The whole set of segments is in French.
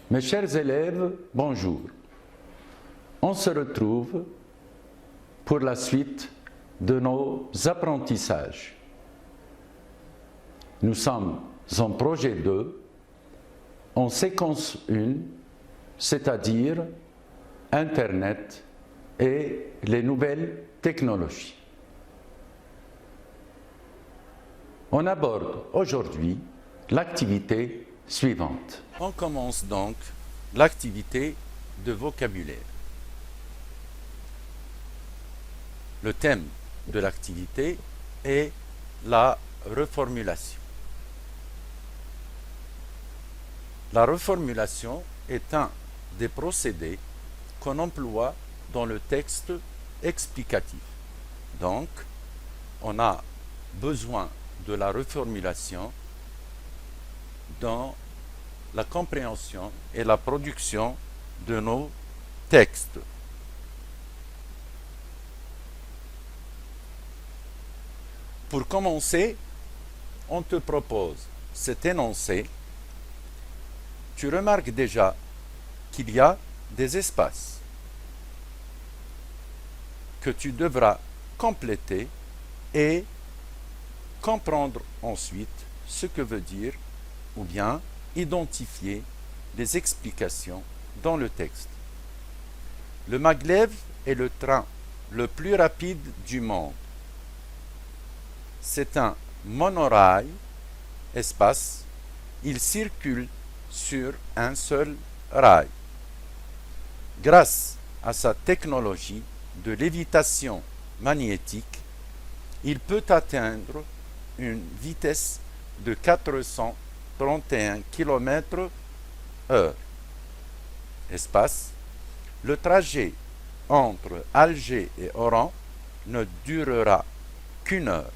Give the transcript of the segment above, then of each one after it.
Mes chers élèves, bonjour. On se retrouve pour la suite de nos apprentissages. Nous sommes en projet 2, en séquence 1, c'est-à-dire Internet et les nouvelles technologies. On aborde aujourd'hui l'activité suivante. On commence donc l'activité de vocabulaire. Le thème de l'activité est la reformulation. La reformulation est un des procédés qu'on emploie dans le texte explicatif. Donc, on a besoin de la reformulation dans la compréhension et la production de nos textes. Pour commencer, on te propose cet énoncé. Tu remarques déjà qu'il y a des espaces que tu devras compléter et comprendre ensuite ce que veut dire ou bien identifier les explications dans le texte. Le maglev est le train le plus rapide du monde. C'est un monorail, espace, il circule sur un seul rail. Grâce à sa technologie de lévitation magnétique, il peut atteindre une vitesse de 431 km/h. Espace, le trajet entre Alger et Oran ne durera qu'une heure.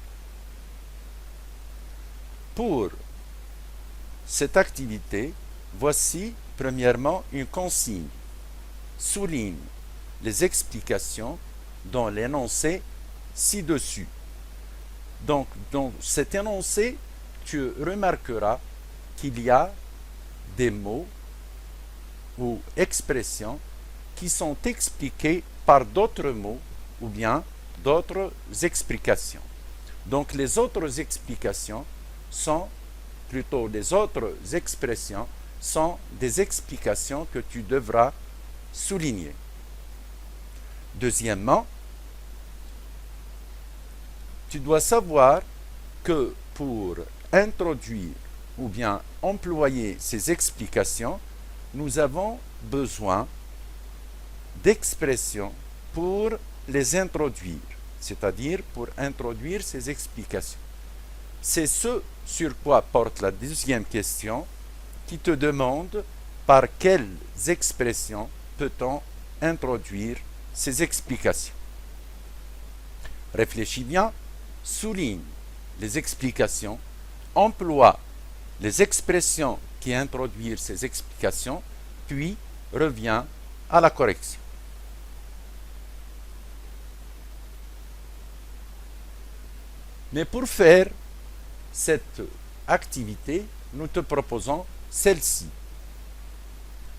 Pour cette activité, voici premièrement une consigne. Souligne les explications dans l'énoncé ci-dessus. Donc, dans cet énoncé, tu remarqueras qu'il y a des mots ou expressions qui sont expliqués par d'autres mots ou bien d'autres explications. Donc, les autres explications sont, plutôt les autres expressions, sont des explications que tu devras souligner. Deuxièmement, tu dois savoir que pour introduire ou bien employer ces explications, nous avons besoin d'expressions pour les introduire, c'est-à-dire pour introduire ces explications. C'est ce sur quoi porte la deuxième question qui te demande par quelles expressions peut-on introduire ces explications. Réfléchis bien, souligne les explications, emploie les expressions qui introduisent ces explications, puis reviens à la correction. Mais pour faire cette activité, nous te proposons celle-ci.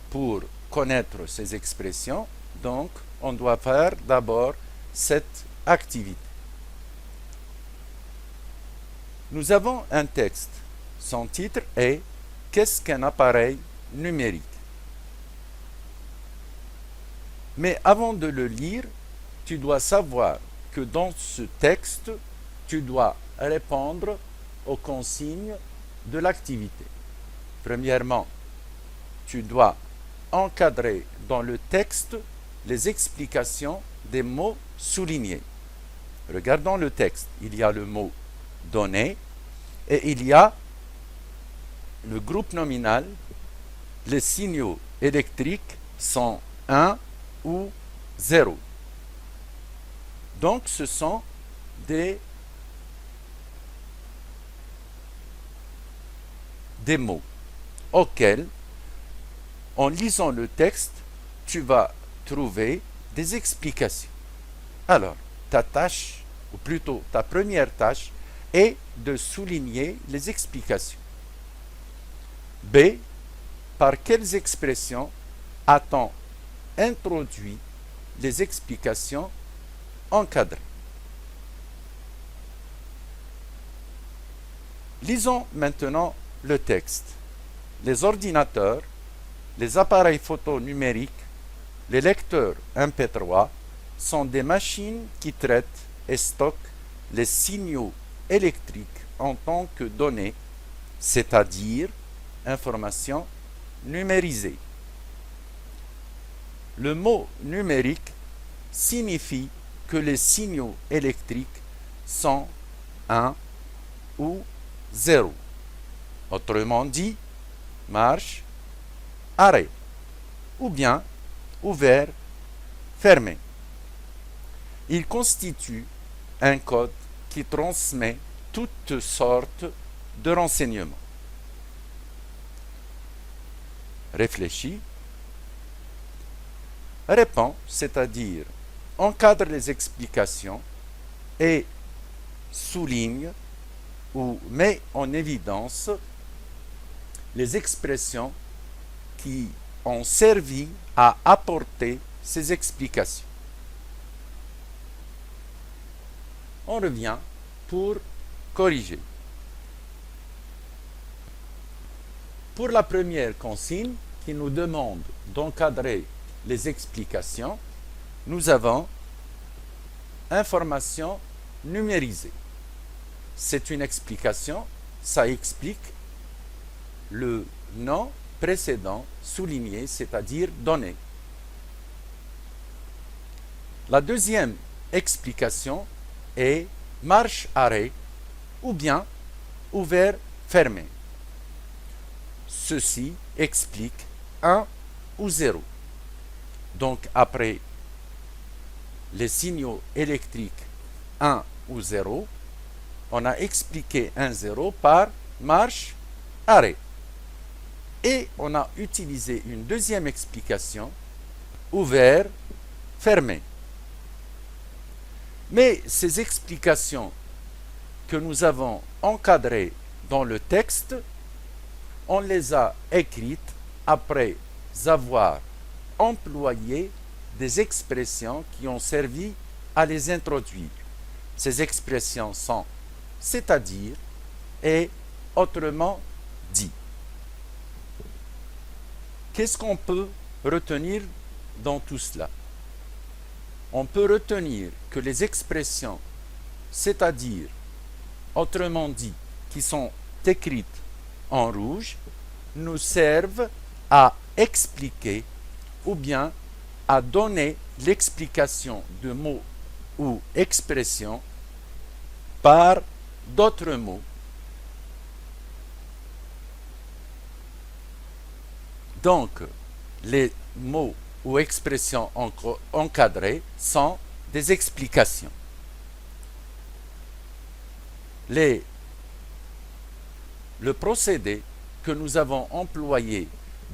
Pour connaître ces expressions, donc, on doit faire d'abord cette activité. Nous avons un texte. Son titre est « Qu'est-ce qu'un appareil numérique ?» Mais avant de le lire, tu dois savoir que dans ce texte, tu dois répondre aux consignes de l'activité. Premièrement, tu dois encadrer dans le texte les explications des mots soulignés. Regardons le texte. Il y a le mot « donner » et il y a le groupe nominal. Les signaux électriques sont 1 ou 0. Donc, ce sont des mots auxquels En lisant le texte, tu vas trouver des explications. Alors, ta tâche, ou plutôt ta première tâche, est de souligner les explications. B. Par quelles expressions a-t-on introduit les explications encadrées? Lisons maintenant le texte. Les ordinateurs, les appareils photo numériques, les lecteurs MP3 sont des machines qui traitent et stockent les signaux électriques en tant que données, c'est-à-dire informations numérisées. Le mot numérique signifie que les signaux électriques sont 1 ou 0. Autrement dit, marche, arrêt, ou bien ouvert, fermé. Il constitue un code qui transmet toutes sortes de renseignements. Réfléchis. Réponds, c'est-à-dire encadre les explications et souligne ou met en évidence les expressions qui ont servi à apporter ces explications. On revient pour corriger. Pour la première consigne qui nous demande d'encadrer les explications, nous avons information numérisée. C'est une explication, ça explique le nom précédent souligné, c'est-à-dire donné. La deuxième explication est marche-arrêt ou bien ouvert-fermé. Ceci explique 1 ou 0. Donc après les signaux électriques 1 ou 0, on a expliqué 1-0 par marche-arrêt. Et on a utilisé une deuxième explication, ouvert-fermé. Mais ces explications que nous avons encadrées dans le texte, on les a écrites après avoir employé des expressions qui ont servi à les introduire. Ces expressions sont c'est-à-dire et autrement dit. Qu'est-ce qu'on peut retenir dans tout cela? On peut retenir que les expressions c'est-à-dire, autrement dit, qui sont écrites en rouge, nous servent à expliquer ou bien à donner l'explication de mots ou expressions par d'autres mots. Donc, les mots ou expressions encadrées sont des explications. Le procédé que nous avons employé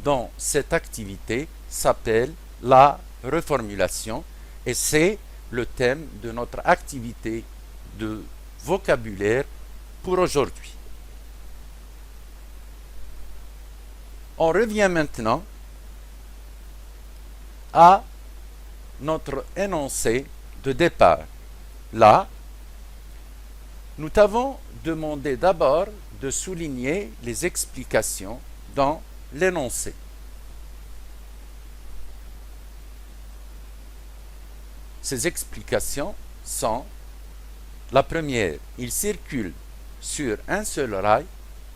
dans cette activité s'appelle la reformulation et c'est le thème de notre activité de vocabulaire pour aujourd'hui. On revient maintenant à notre énoncé de départ. Là, nous t'avons demandé d'abord de souligner les explications dans l'énoncé. Ces explications sont: la première, il circule sur un seul rail.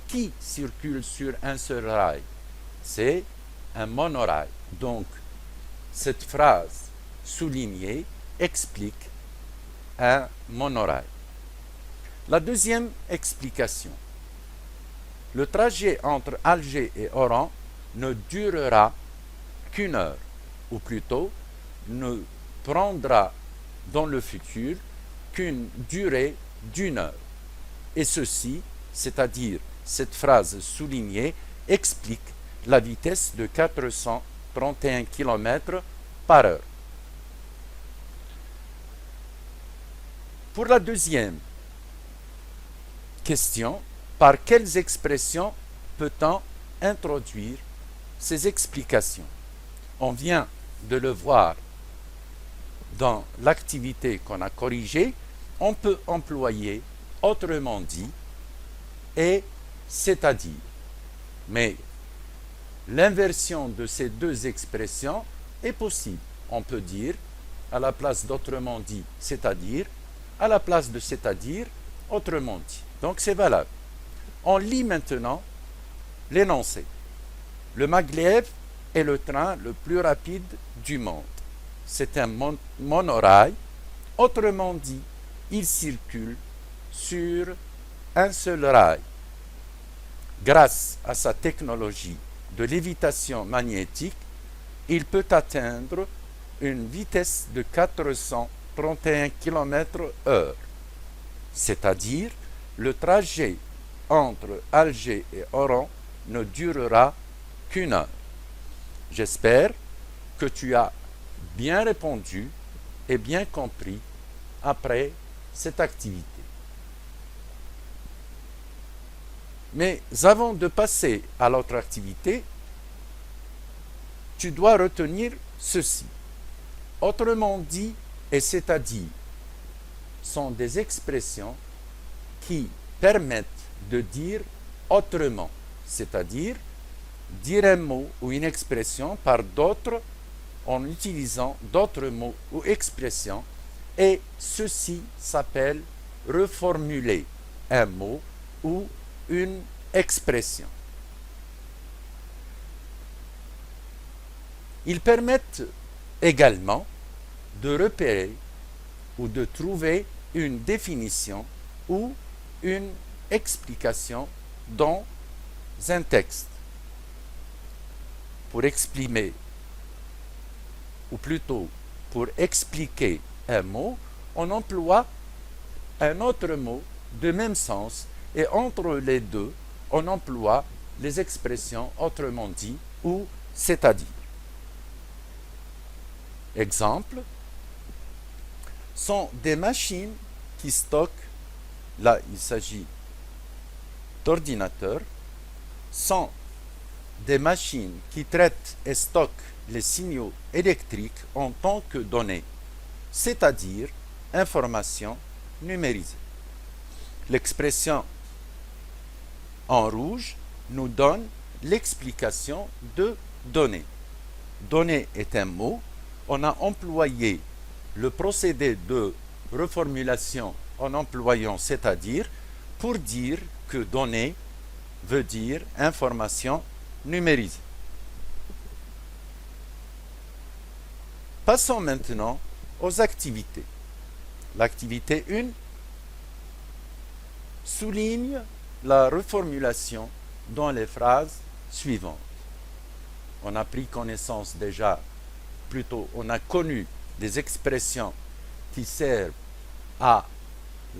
Qui circule sur un seul rail? C'est un monorail. Donc, cette phrase soulignée explique un monorail. La deuxième explication: le trajet entre Alger et Oran ne durera qu'une heure, ou plutôt ne prendra dans le futur qu'une durée d'une heure. Et ceci, c'est-à-dire cette phrase soulignée, explique la vitesse de 431 km par heure. Pour la deuxième question, par quelles expressions peut-on introduire ces explications? On vient de le voir dans l'activité qu'on a corrigée. On peut employer autrement dit et c'est-à-dire. Mais l'inversion de ces deux expressions est possible. On peut dire à la place d'autrement dit, c'est-à-dire, à la place de c'est-à-dire, autrement dit. Donc c'est valable. On lit maintenant l'énoncé. Le maglev est le train le plus rapide du monde. C'est un monorail. Autrement dit, il circule sur un seul rail. Grâce à sa technologie de lévitation magnétique, il peut atteindre une vitesse de 431 km/h, c'est-à-dire le trajet entre Alger et Oran ne durera qu'une heure. J'espère que tu as bien répondu et bien compris après cette activité. Mais avant de passer à l'autre activité, tu dois retenir ceci. Autrement dit et c'est-à-dire sont des expressions qui permettent de dire autrement, c'est-à-dire dire un mot ou une expression par d'autres en utilisant d'autres mots ou expressions, et ceci s'appelle reformuler un mot ou une expression. Ils permettent également de repérer ou de trouver une définition ou une explication dans un texte. Pour exprimer, ou plutôt pour expliquer un mot, on emploie un autre mot de même sens, et entre les deux, on emploie les expressions autrement dit ou c'est-à-dire. Exemple, sont des machines qui stockent, là il s'agit d'ordinateurs, sont des machines qui traitent et stockent les signaux électriques en tant que données, c'est-à-dire informations numérisées. L'expression en rouge nous donne l'explication de données. Données est un mot. On a employé le procédé de reformulation en employant c'est-à-dire pour dire que données veut dire information numérisée. Passons maintenant aux activités. L'activité 1 souligne la reformulation dans les phrases suivantes. On a pris connaissance déjà, plutôt on a connu des expressions qui servent à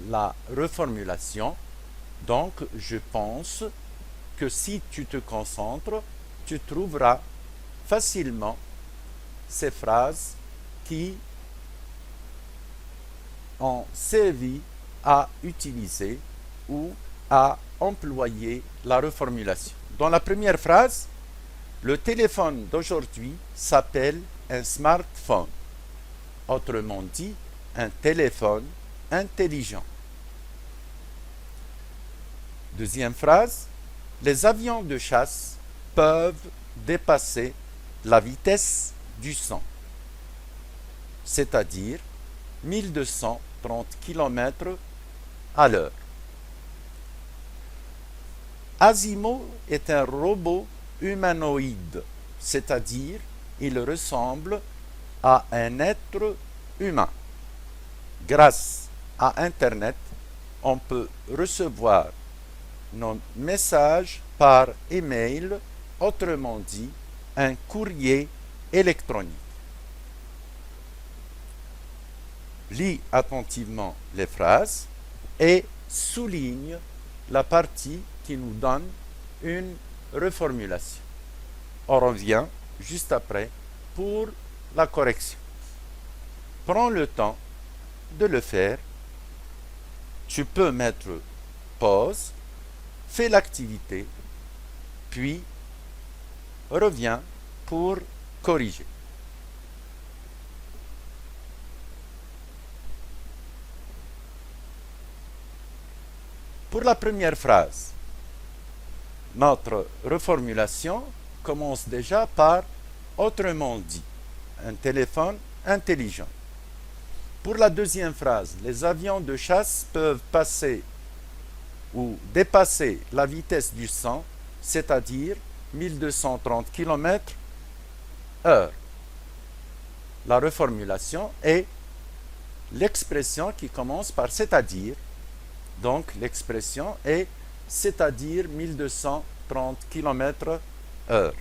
la reformulation. Donc je pense que si tu te concentres, tu trouveras facilement ces phrases qui ont servi à utiliser ou à employer la reformulation. Dans la première phrase, le téléphone d'aujourd'hui s'appelle un smartphone. Autrement dit, un téléphone intelligent. Deuxième phrase, les avions de chasse peuvent dépasser la vitesse du son, c'est-à-dire 1230 km à l'heure. Asimo est un robot humanoïde, c'est-à-dire il ressemble à un être humain. Grâce à Internet, on peut recevoir nos messages par email, autrement dit, un courrier électronique. Lis attentivement les phrases et souligne la partie qui nous donne une reformulation. on revient juste après pour la correction. Prends le temps de le faire. Tu peux mettre pause, fais l'activité, puis reviens pour corriger. Pour la première phrase, notre reformulation commence déjà par autrement dit, un téléphone intelligent. Pour la deuxième phrase, les avions de chasse peuvent passer ou dépasser la vitesse du son, c'est-à-dire 1230 km/h. La reformulation est l'expression qui commence par c'est-à-dire. Donc l'expression est c'est-à-dire 1230 km/h.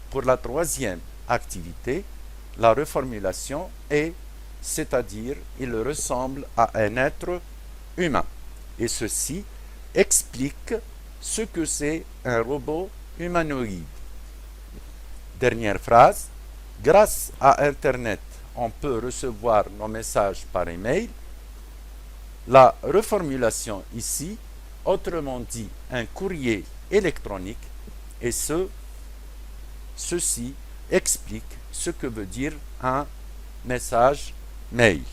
Pour la troisième activité, la reformulation est c'est-à-dire il ressemble à un être humain. Et ceci explique ce que c'est un robot humanoïde. Dernière phrase, grâce à Internet, on peut recevoir nos messages par email. La reformulation ici, autrement dit un courrier électronique, et ceci explique ce que veut dire un message mail.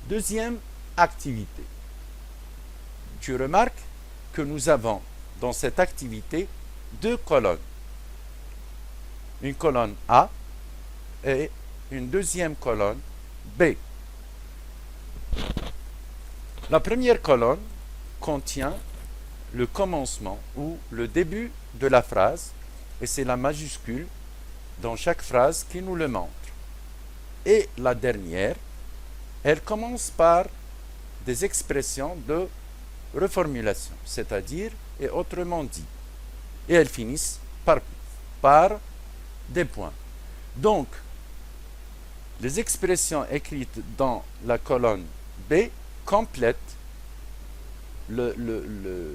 Deuxième activité. Tu remarques que nous avons dans cette activité deux colonnes. Une colonne A et une deuxième colonne B. La première colonne contient le commencement ou le début de la phrase et c'est la majuscule dans chaque phrase qui nous le montre. Et la dernière, elle commence par des expressions de reformulation, c'est-à-dire et autrement dit. Et elles finissent par des points. Donc, les expressions écrites dans la colonne B complètent les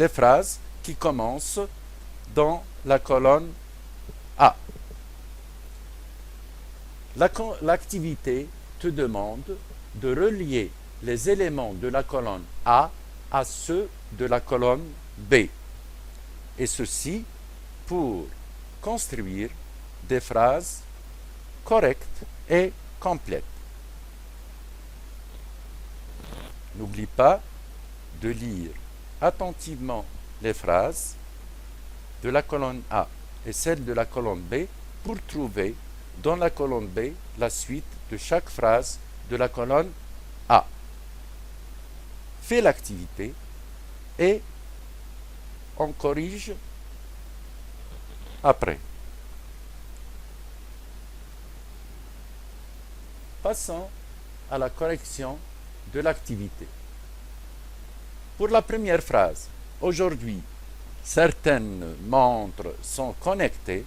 phrases qui commencent dans la colonne A. L'activité te demande de relier les éléments de la colonne A à ceux de la colonne B. Et ceci pour construire des phrases correctes et complètes. N'oublie pas de lire attentivement les phrases de la colonne A et celles de la colonne B pour trouver dans la colonne B la suite de chaque phrase de la colonne A. Fais l'activité et on corrige après. Passons à la correction de l'activité. Pour la première phrase, aujourd'hui, certaines montres sont connectées,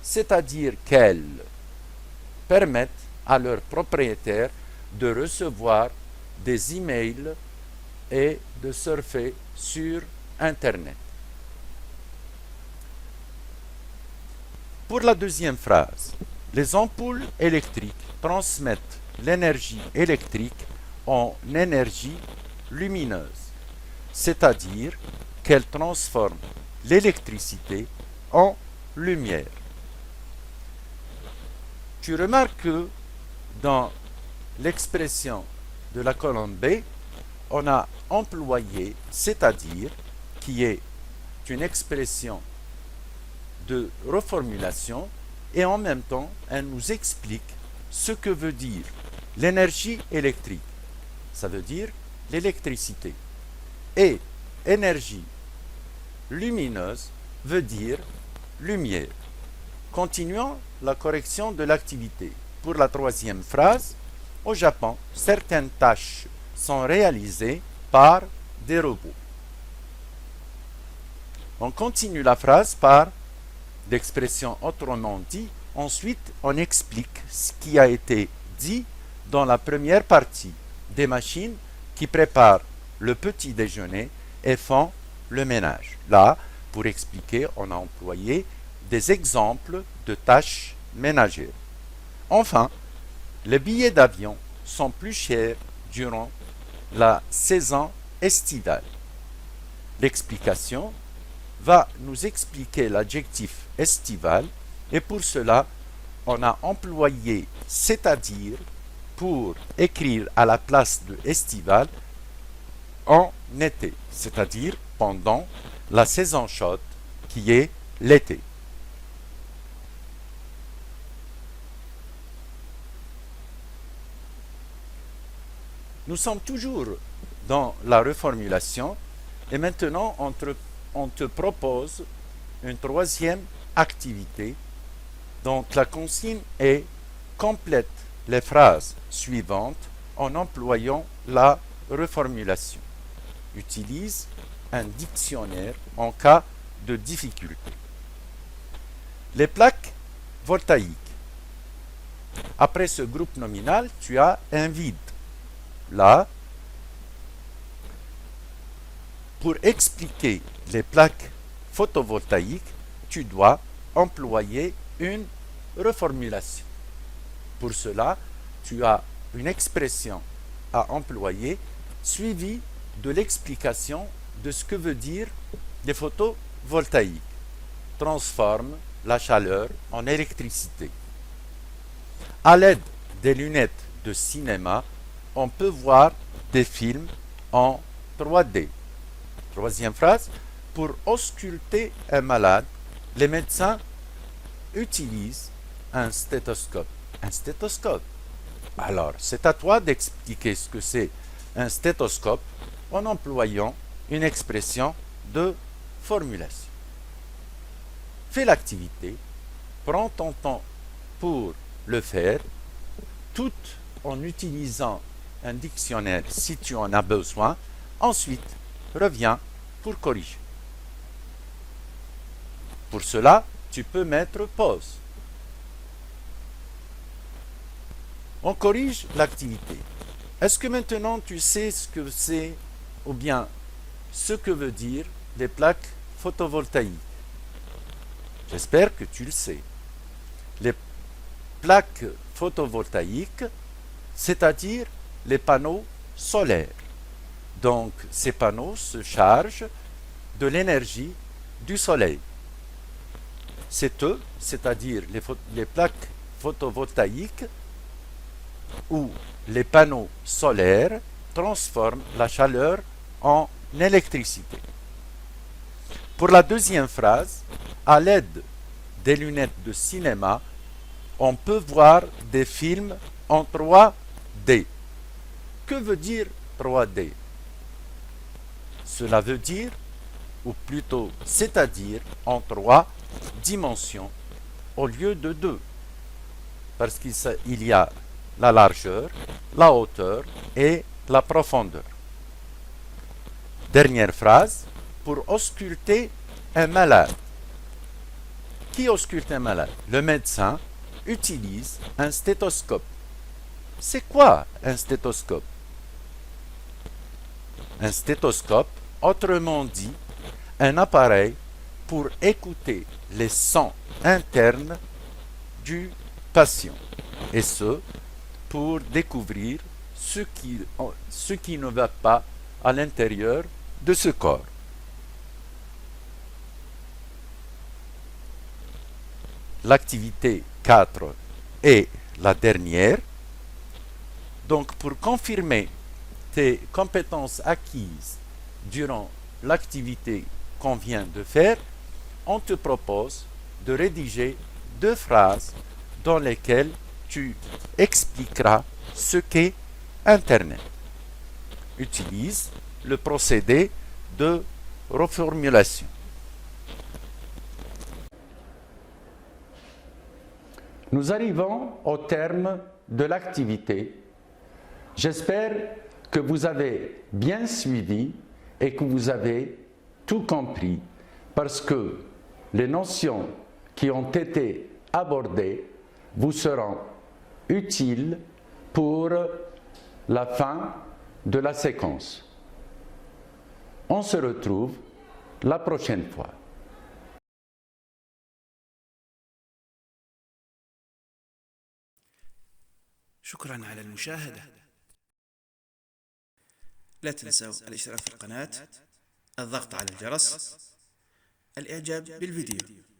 c'est-à-dire qu'elles permettent à leurs propriétaires de recevoir des emails et de surfer sur Internet. Pour la deuxième phrase, les ampoules électriques transmettent l'énergie électrique en énergie lumineuse, c'est-à-dire qu'elles transforment l'électricité en lumière. Tu remarques que dans l'expression de la colonne B, on a employé c'est-à-dire, qui est une expression de reformulation, et en même temps, elle nous explique ce que veut dire l'énergie électrique. Ça veut dire l'électricité. Et énergie lumineuse veut dire lumière. Continuons la correction de l'activité. Pour la troisième phrase, au Japon, certaines tâches sont réalisées par des robots. On continue la phrase par l'expression autrement dit. Ensuite, on explique ce qui a été dit dans la première partie. des machines qui préparent le petit déjeuner et font le ménage. Là, pour expliquer, on a employé des exemples de tâches ménagères. Enfin, les billets d'avion sont plus chers durant la saison estivale. L'explication va nous expliquer l'adjectif estival et pour cela, on a employé c'est-à-dire pour écrire à la place de estival en été, c'est-à-dire pendant la saison chaude qui est l'été. Nous sommes toujours dans la reformulation et maintenant on te propose une troisième activité. Donc la consigne est complète les phrases suivantes en employant la reformulation. Utilise un dictionnaire en cas de difficulté. Les plaques voltaïques. Après ce groupe nominal, tu as un vide. Là, pour expliquer les plaques photovoltaïques, tu dois employer une reformulation. Pour cela, tu as une expression à employer suivie de l'explication de ce que veut dire les photovoltaïques. Transforme la chaleur en électricité. À l'aide des lunettes de cinéma, on peut voir des films en 3D. Troisième phrase, pour ausculter un malade, les médecins utilisent un stéthoscope. Un stéthoscope. Alors, c'est à toi d'expliquer ce que c'est un stéthoscope en employant une expression de formulation. Fais l'activité, prends ton temps pour le faire, tout en utilisant un dictionnaire si tu en as besoin. Ensuite, reviens pour corriger. Pour cela, tu peux mettre pause. On corrige l'activité. Est-ce que maintenant tu sais ce que c'est ou bien ce que veut dire les plaques photovoltaïques? J'espère que tu le sais. Les plaques photovoltaïques, c'est-à-dire les panneaux solaires. Donc, ces panneaux se chargent de l'énergie du soleil. C'est eux, c'est-à-dire les plaques photovoltaïques ou les panneaux solaires transforment la chaleur en électricité. Pour la deuxième phrase, à l'aide des lunettes de cinéma, on peut voir des films en 3D. Que veut dire 3D? Cela veut dire, ou plutôt c'est-à-dire en 3 dimensions au lieu de 2. Parce qu'il y a la largeur, la hauteur et la profondeur. Dernière phrase, pour ausculter un malade. Qui ausculte un malade? Le médecin utilise un stéthoscope. C'est quoi un stéthoscope? Un stéthoscope, autrement dit, un appareil pour écouter les sons internes du patient. Et ce, pour découvrir ce qui ne va pas à l'intérieur de ce corps. L'activité 4 est la dernière. Donc, pour confirmer tes compétences acquises durant l'activité qu'on vient de faire, on te propose de rédiger 2 phrases dans lesquelles tu expliqueras ce qu'est Internet. Utilise le procédé de reformulation. Nous arrivons au terme de l'activité. J'espère que vous avez bien suivi et que vous avez tout compris parce que les notions qui ont été abordées vous seront utiles pour la fin de la séquence. On se retrouve la prochaine fois. شكرا على المشاهدة. لا تنسوا الاشتراك في القناة، الضغط على الجرس، الإعجاب بالفيديو.